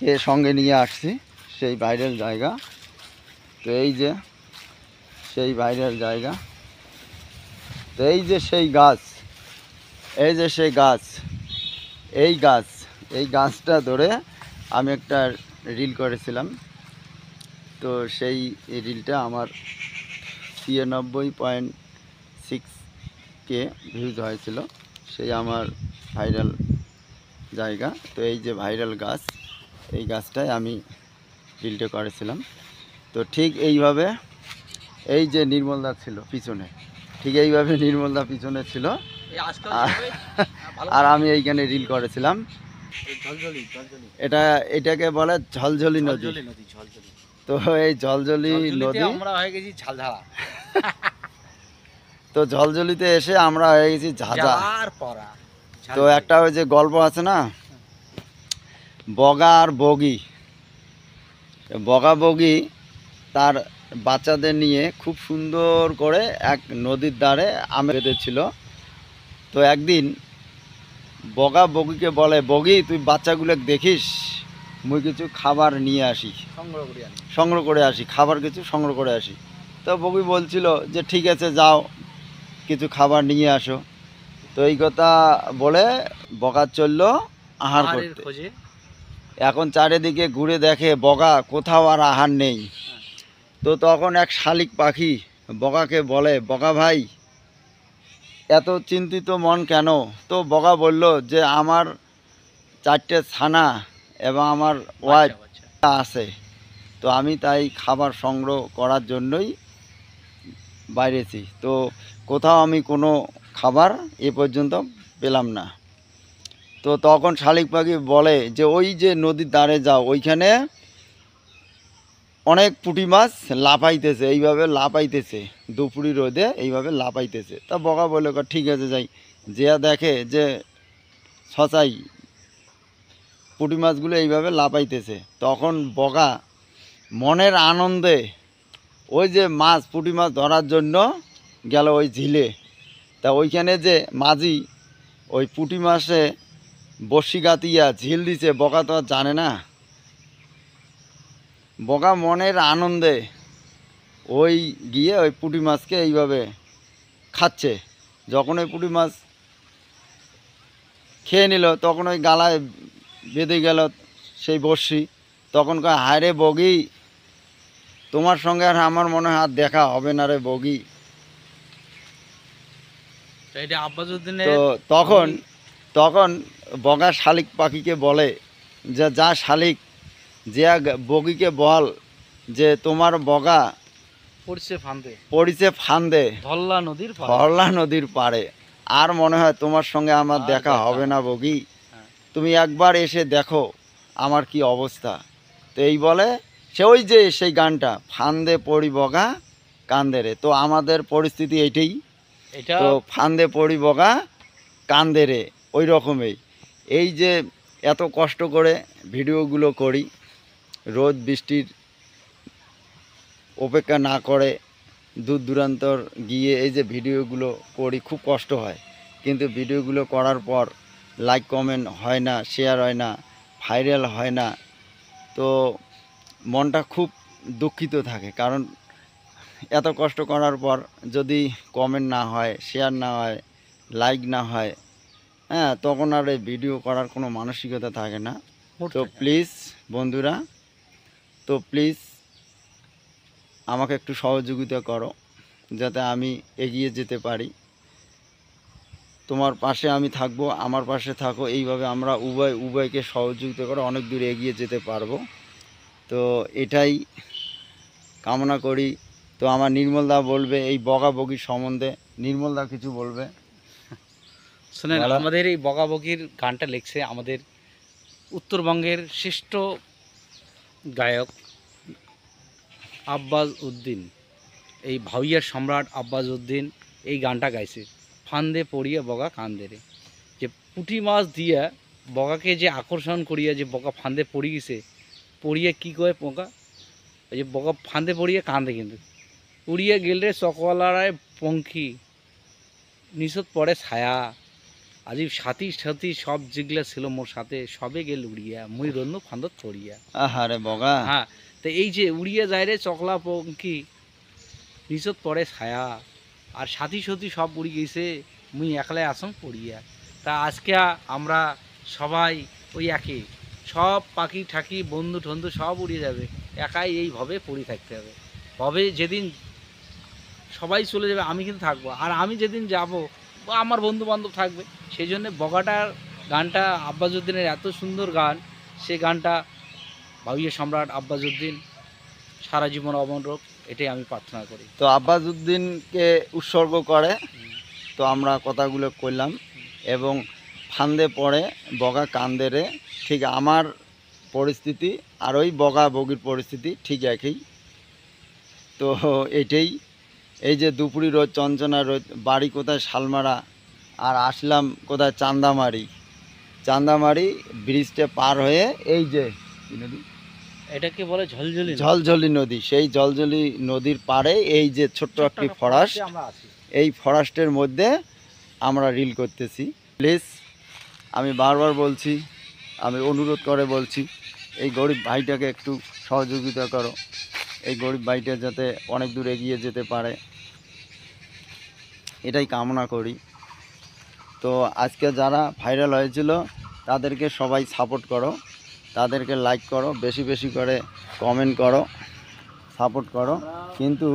কে সঙ্গে নিয়ে আসছি সেই ভাইরাল জায়গা। তো এই যে সেই ভাইরাল জায়গা, তো এই যে সেই গাছ, এই যে সেই গাছ, এই গাছ, এই গাছটা ধরে আমি একটা রিল করেছিলাম। তো সেই রিলটা আমার 96.6K ভিউজ হয়েছিল। সেই আমার ভাইরাল জায়গা। তো এই যে ভাইরাল গাছ, এই গাছটায় আমি রিলটা করেছিলাম। তো ঠিক এইভাবে এই যে নির্মলদা ছিল পিছনে, ঠিক এইভাবে নির্মলদা পিছনে ছিল, আর আমি এইখানে রিল করেছিলাম। এটাকে বলে ঝলঝলি নদী। তো এই ঝলঝলি নদী আমরা হয়ে গেছি ঝালঝাড়া। তো ঝলঝলিতে এসে আমরা হয়ে গেছি ঝাঝা। তো একটা ওই যে গল্প আছে না, বগা আর বগি। বগা বগি তার বাচ্চাদের নিয়ে খুব সুন্দর করে এক নদীর ধারে আম বেঁধেছিল। তো একদিন বগা বগিকে বলে, বগি তুই বাচ্চাগুলো দেখিস, মুই কিছু খাবার নিয়ে আসি, সংগ্রহ করে আসি, খাবার কিছু সংগ্রহ করে আসি। তো বগি বলছিল যে ঠিক আছে যাও, কিছু খাবার নিয়ে আসো। তো এই কথা বলে বগা চলল আহার করতে। এখন চারিদিকে ঘুরে দেখে বগা কোথাও আর আহার নেই। তো তখন এক শালিক পাখি বগাকে বলে, বগা ভাই এত চিন্তিত মন কেন? তো বগা বলল যে আমার 4টে ছানা এবং আমার ওয়াইফ আছে, তো আমি তাই খাবার সংগ্রহ করার জন্যই বাইরেছি। তো কোথাও আমি কোনো খাবার এ পর্যন্ত পেলাম না। তো তখন শালিক পাখি বলে যে ওই যে নদীর ধারে যাও, ওইখানে অনেক পুঁটি মাছ লাফাইতেছে, এইভাবে লাফাইতেছে, দুপুরি রোদে এইভাবে লাফাইতেছে। তা বগা বলে ঠিক আছে যাই। যে দেখে যে সচাই পুঁটি মাছগুলো এইভাবে লাফাইতেছে, তখন বগা মনের আনন্দে ওই যে মাছ পুঁটি মাছ ধরার জন্য গেল ওই ঝিলে। তা ওইখানে যে মাঝি ওই পুঁটি মাছে বড়শি গাতিয়া ঝিল দিছে, বগা তো আর জানে না। বগা মনের আনন্দে ওই গিয়ে ওই পুঁটি মাছকে এইভাবে খাচ্ছে। যখন ওই পুঁটি মাছ খেয়ে নিল, তখন ওই গালায় বেঁধে গেল সেই বড়শি। তখন কয়, হায় রে বগি, তোমার সঙ্গে আর আমার মনে হয় আর দেখা হবে না রে বগি। তো তখন তখন বগা শালিক পাখিকে বলে যে যা শালিক, যে বগিকে বল যে তোমার বগা পড়িছে ফান্দে ধরলা নদীর পাড়ে, আর মনে হয় তোমার সঙ্গে আমার দেখা হবে না বগি, তুমি একবার এসে দেখো আমার কি অবস্থা। তো এই বলে সে ওই যে সেই গানটা, ফান্দে পড়ি বগা কান্দে রে। তো আমাদের পরিস্থিতি এইটাই, তো ফান্দে পড়ি বগা কান্দে রে, ওই রকমই। এই যে এত কষ্ট করে ভিডিওগুলো করি, রোদ বৃষ্টির অপেক্ষা না করে দূর দূরান্তর গিয়ে এই যে ভিডিওগুলো করি, খুব কষ্ট হয়। কিন্তু ভিডিওগুলো করার পর লাইক কমেন্ট হয় না, শেয়ার হয় না, ভাইরাল হয় না। তো মনটা খুব দুঃখিত থাকে, কারণ এত কষ্ট করার পর যদি কমেন্ট না হয়, শেয়ার না হয়, লাইক না হয়, হ্যাঁ, তখন আর এই ভিডিও করার কোনো মানসিকতা থাকে না। তো প্লিজ বন্ধুরা, তো প্লিজ আমাকে একটু সহযোগিতা করো যাতে আমি এগিয়ে যেতে পারি। তোমার পাশে আমি থাকবো, আমার পাশে থাকো, এইভাবে আমরা উভয়কে সহযোগিতা করে অনেক দূর এগিয়ে যেতে পারবো। তো এটাই কামনা করি। তো আমার নির্মলদা বলবে এই বগাবগির সম্বন্ধে, নির্মলদা কিছু বলবে। শোনেন, আমাদের এই বগাবগির গানটা লিখছে আমাদের উত্তরবঙ্গের শ্রেষ্ঠ গায়ক আব্বাস উদ্দিন, এই ভাউইয়ার সম্রাট আব্বাস উদ্দিন এই গানটা গাইছে। ফান্দে পড়িয়া বগা কান্দে রে, যে পুঁটি মাছ দিয়া বগাকে যে আকর্ষণ করিয়া যে বগা ফান্দে পড়ি গেছে, পড়িয়া কি কয় বগা, ওই যে বগা ফান্দে পড়িয়া কান্দে, কিন্তু উড়িয়া গেলে চকওয়ালারায় পঙ্খী নিচত পড়ে ছায়া, আজি সাথী সাথী সব যেগুলা ছিল মোর সাথে সবে গেল উড়িয়া মুই রন্য ফান্দত পড়িয়া। আহারে বগা। হ্যাঁ, তো এই যে উড়িয়া যায় রে চকলা পঙ্কি নিচত পড়ে ছায়া, আর সাথী সাথী সব উড়ি গেছে, মুই একলাই আসম পড়িয়া। তা আজকে আমরা সবাই ওই একই, সব পাখি ঠাকি বন্ধু টন্ধু সব উড়ে যাবে, একাই এইভাবে পড়ে থাকতে হবে। ভবে যেদিন সবাই চলে যাবে আমি কিন্তু থাকবো, আর আমি যেদিন যাব আমার বন্ধু বান্ধব থাকবে। সেই জন্যে বগাটার গানটা আব্বাসউদ্দিনের এত সুন্দর গান, সে গানটা ভাউইয়া সম্রাট আব্বাসউদ্দিন সারা জীবন অমর হোক, এটাই আমি প্রার্থনা করি। তো আব্বাসউদ্দিনকে উৎসর্গ করে তো আমরা কথাগুলো করলাম, এবং ফান্দে পড়ে বগা কান্দে রে, ঠিক আমার পরিস্থিতি আর ওই বগা বগির পরিস্থিতি ঠিক একই। তো এটাই, এই যে দুপুরি রোদ, চঞ্চনা রোদ, বাড়ি কোথায় শালমারা, আর আসলাম কোথায় চান্দামারি ব্রিজটা পার হয়ে এই যে কি নদী? এটাকে বলে ঝলঝলি ঝলঝলি নদী। সেই ঝলঝলি নদীর পাড়ে এই যে ছোট্ট একটি ফরেস্ট, আমরা আছি। এই ফরেস্টের মধ্যে আমরা রিল করতেছি। প্লিজ আমি বারবার বলছি, আমি অনুরোধ করে বলছি, এই গরিব ভাইটাকে একটু সহযোগিতা করো, এই গরিব ভাইটা যাতে অনেক দূর এগিয়ে যেতে পারে, এটাই কামনা করি। তো আজকে যারা ভাইরাল হয়েছিল তাদেরকে সবাই সাপোর্ট করো, তাদেরকে লাইক করো, বেশি বেশি করে কমেন্ট করো, সাপোর্ট করো। কিন্তু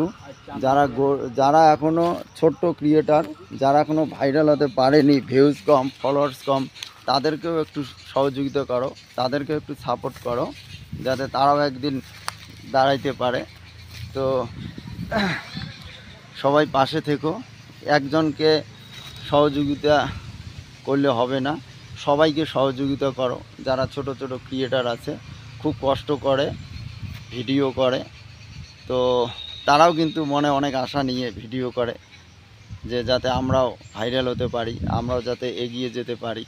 যারা এখনও ছোট্ট ক্রিয়েটার, যারা এখনও ভাইরাল হতে পারেনি, ভিউজ কম, ফলোয়ার্স কম, তাদেরকেও একটু সহযোগিতা করো, তাদেরকেও একটু সাপোর্ট করো, যাতে তারাও একদিন দাঁড়াইতে পারে। তো সবাই পাশে থেকো, একজনকে সহযোগিতা করলে হবে না, সবাইকে সহযোগিতা করো। যারা ছোট ছোট ক্রিয়েটার আছে, খুব কষ্ট করে ভিডিও করে, তো তারাও কিন্তু মনে অনেক আশা নিয়ে ভিডিও করে যে যাতে আমরাও ভাইরাল হতে পারি, আমরাও যাতে এগিয়ে যেতে পারি।